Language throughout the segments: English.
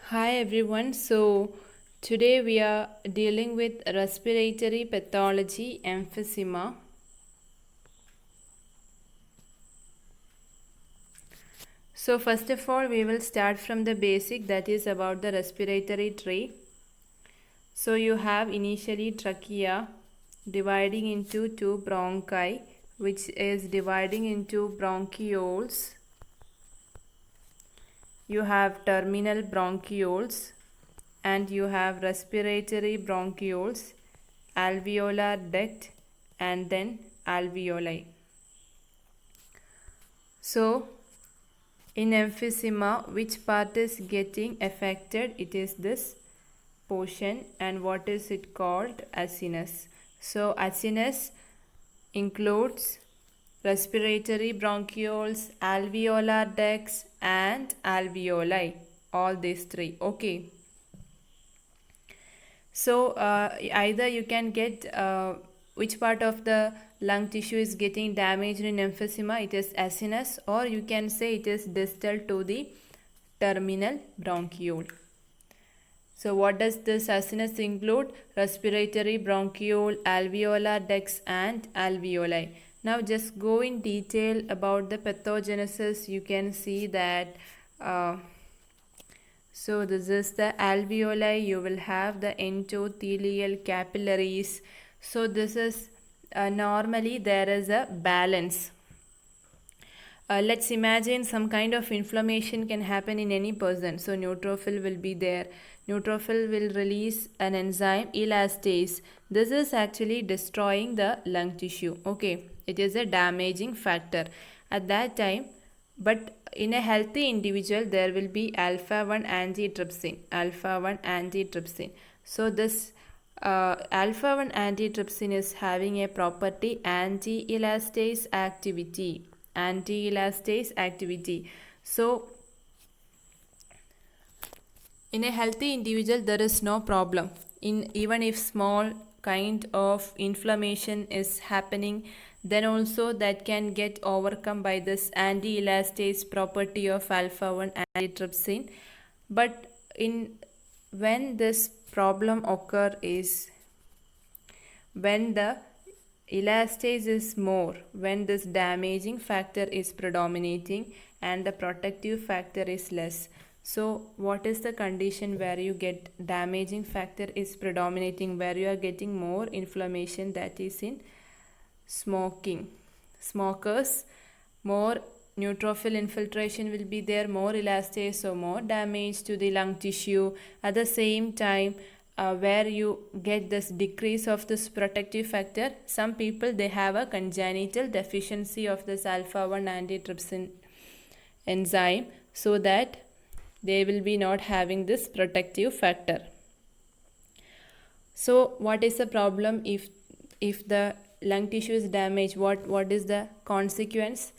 Hi everyone. So today we are dealing with respiratory pathology, emphysema. So first of all, we will start from the basic, that is about the respiratory tree. So you have initially trachea dividing into two bronchi, which is dividing into bronchioles. You have terminal bronchioles and you have respiratory bronchioles, alveolar duct and then alveoli. So in emphysema, which part is getting affected? It is this portion, and what is it called? Acinus. So acinus includes respiratory bronchioles, alveolar ducts and alveoli, all these three. Okay. So either you can get which part of the lung tissue is getting damaged in emphysema, it is acinus, or you can say it is distal to the terminal bronchiole. So what does this acinus include? Respiratory bronchiole, alveolar ducts and alveoli. Now just go in detail about the pathogenesis. You can see that so this is the alveoli. You will have the endothelial capillaries. So this is normally there is a balance. Let's imagine some kind of inflammation can happen in any person. So neutrophil will be there. Neutrophil will release an enzyme elastase. This is actually destroying the lung tissue. Okay, it is a damaging factor at that time. But in a healthy individual, there will be alpha-1 antitrypsin. Alpha-1 antitrypsin. So this alpha-1 antitrypsin is having a property anti-elastase activity. Anti-elastase activity. So in a healthy individual, there is no problem. Even if small kind of inflammation is happening, then also that can get overcome by this anti-elastase property of alpha-1 antitrypsin. But when this problem occur is when the elastase is more, when this damaging factor is predominating and the protective factor is less. So what is the condition where you get damaging factor is predominating, where you are getting more inflammation? That is in smoking. Smokers, more neutrophil infiltration will be there, more elastase, so more damage to the lung tissue. At the same time, where you get this decrease of this protective factor, some people they have a congenital deficiency of this alpha-1 antitrypsin enzyme, so that they will be not having this protective factor. So what is the problem if the lung tissue is damaged? What is the consequence?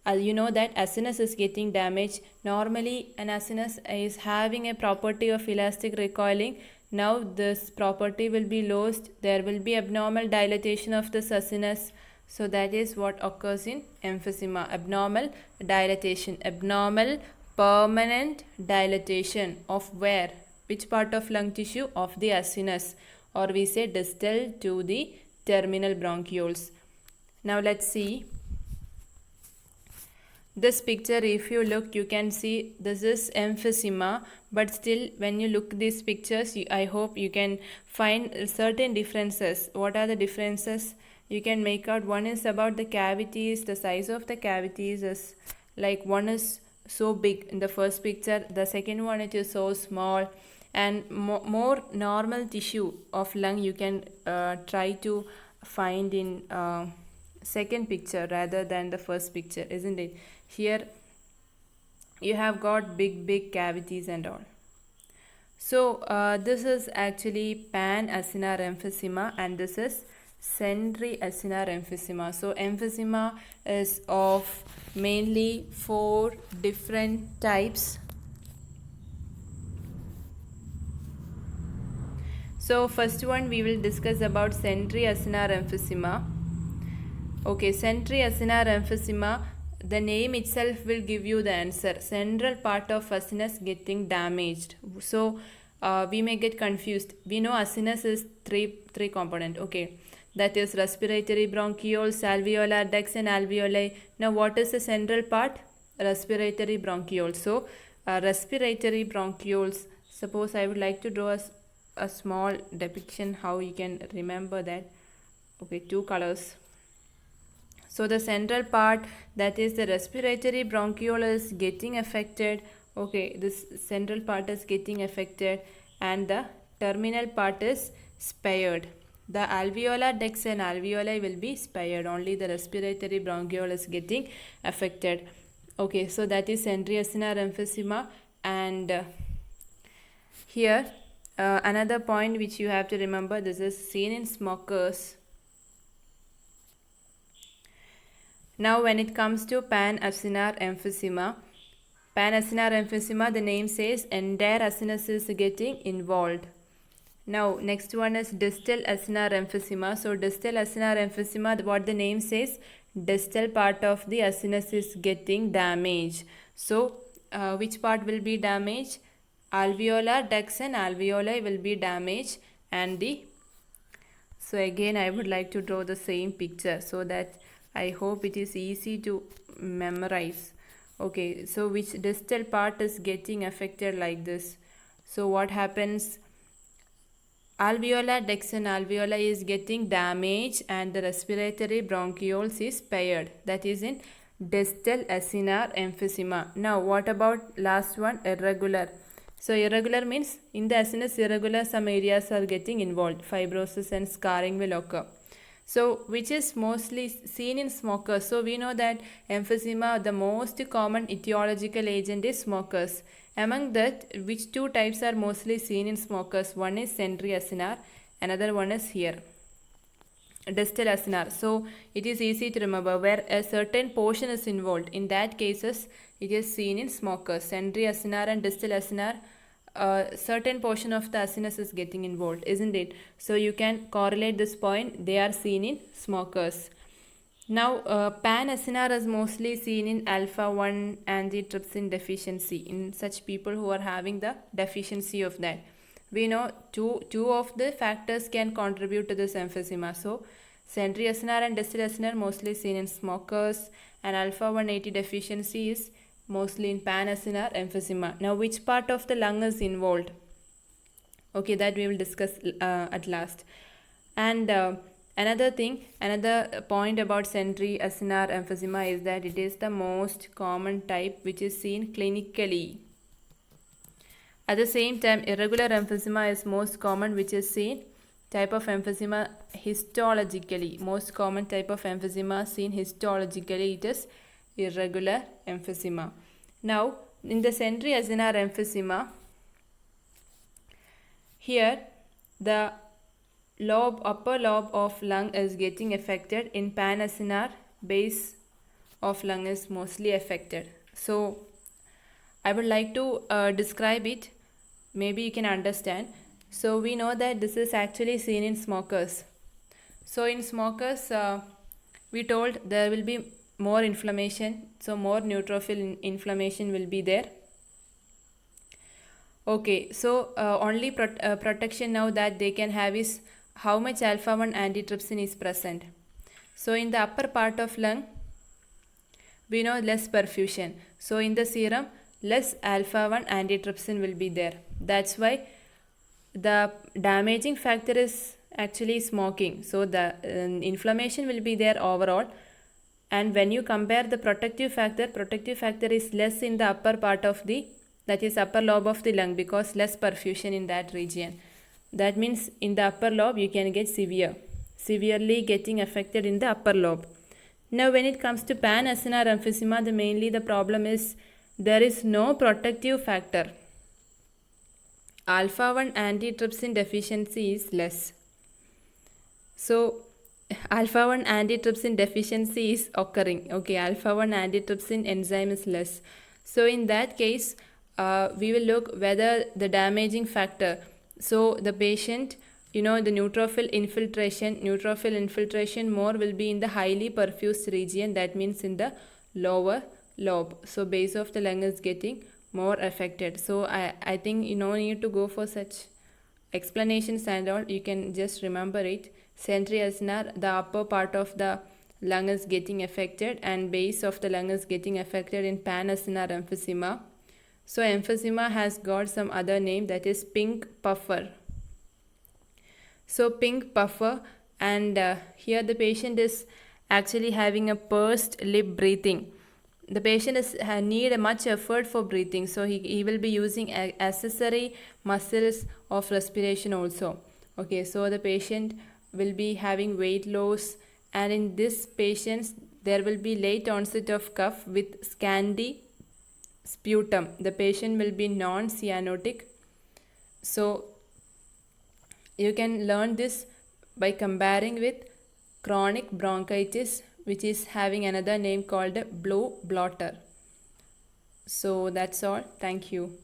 You know that acinus is getting damaged. Normally an acinus is having a property of elastic recoiling. Now this property will be lost. There will be abnormal dilatation of this acinus. So that is what occurs in emphysema. Abnormal dilatation. Abnormal permanent dilatation of where? Which part of lung tissue? Of the acinus, or we say distal to the terminal bronchioles. Now let's see this picture. If you look, you can see this is emphysema, but still when you look these pictures, I hope you can find certain differences. What are the differences? You can make out. One is about the cavities. The size of the cavities is like one is so big in the first picture, the second one it is so small, and more normal tissue of lung you can try to find in second picture rather than the first picture, isn't it? Here you have got big cavities and all. So this is actually pan-acinar emphysema, and this is centri-acinar emphysema. So emphysema is of mainly 4 different types. So first one we will discuss about centri-acinar emphysema. Okay, centri-acinar emphysema, the name itself will give you the answer. Central part of sinus getting damaged. So we may get confused. We know sinus is three component. Okay, that is respiratory bronchioles, alveolar ducts, and alveoli. Now, what is the central part? Respiratory bronchioles. So respiratory bronchioles. Suppose I would like to draw a small depiction how you can remember that. Okay, two colors. So the central part, that is the respiratory bronchiole, is getting affected. Okay, this central part is getting affected and the terminal part is spared. The alveolar ducts and alveoli will be spared. Only the respiratory bronchiole is getting affected. Okay, so that is centriacinar emphysema. And here another point which you have to remember, this is seen in smokers. Now when it comes to pan-acinar emphysema, the name says entire acinus is getting involved. Now next one is distal acinar emphysema. So distal acinar emphysema, what the name says, distal part of the acinus is getting damaged. So which part will be damaged? Alveolar ducts and alveoli will be damaged, and so again I would like to draw the same picture so that I hope it is easy to memorize. Okay, so which distal part is getting affected like this? So what happens? Alveolar ducts and alveoli is getting damaged and the respiratory bronchioles is spared. That is in distal acinar emphysema. Now what about last one? Irregular. So irregular means in the acinus irregular some areas are getting involved. Fibrosis and scarring will occur. So which is mostly seen in smokers. So we know that emphysema, the most common etiological agent is smokers. Among that, which two types are mostly seen in smokers? One is centriacinar, another one is here, distal acinar. So it is easy to remember where a certain portion is involved. In that cases, it is seen in smokers. Centriacinar and distal acinar, certain portion of the acinus is getting involved, isn't it? So you can correlate this point. They are seen in smokers. Now pan-acinar is mostly seen in alpha-1 antitrypsin deficiency, in such people who are having the deficiency of that. We know two of the factors can contribute to this emphysema. So centriacinar and distal acinar mostly seen in smokers, and alpha-1 AT deficiency is mostly in pan-acinar emphysema. Now which part of the lung is involved? Okay, that we will discuss at last. And another point about centriacinar emphysema is that it is the most common type which is seen clinically. At the same time, irregular emphysema is most common which is seen type of emphysema histologically. Most common type of emphysema seen histologically, it is irregular emphysema. Now in the centriacinar emphysema, here the upper lobe of lung is getting affected. In pan-acinar, base of lung is mostly affected. So I would like to describe it. Maybe you can understand. So we know that this is actually seen in smokers. So in smokers, we told there will be more inflammation. So more neutrophil inflammation will be there. Okay, so only protection now that they can have is how much alpha-1 antitrypsin is present. So in the upper part of lung, we know less perfusion. So in the serum, less alpha-1 antitrypsin will be there. That's why the damaging factor is actually smoking. So the inflammation will be there overall. And when you compare the protective factor is less in the upper part of that is upper lobe of the lung, because less perfusion in that region. That means in the upper lobe you can get severely getting affected in the upper lobe. Now when it comes to pan-acinar emphysema, mainly the problem is there is no protective factor. Alpha-1 antitrypsin deficiency is less. So alpha-1 antitrypsin deficiency is occurring. Okay, alpha-1 antitrypsin enzyme is less. So in that case, we will look whether the damaging factor. So the patient, the neutrophil infiltration more will be in the highly perfused region. That means in the lower lobe. So base of the lung is getting more affected. So I think you no need to go for such explanations and all. You can just remember it. Centri ulnar, the upper part of the lung is getting affected, and base of the lung is getting affected in pan-ulnar emphysema. So emphysema has got some other name, that is pink puffer. So pink puffer, and here the patient is actually having a pursed lip breathing. The patient is need a much effort for breathing, so he will be using accessory muscles of respiration also. Okay, so the patient will be having weight loss, and in this patients there will be late onset of cough with scanty sputum. The patient will be non-cyanotic. So you can learn this by comparing with chronic bronchitis, which is having another name called blue blotter. So that's all. Thank you.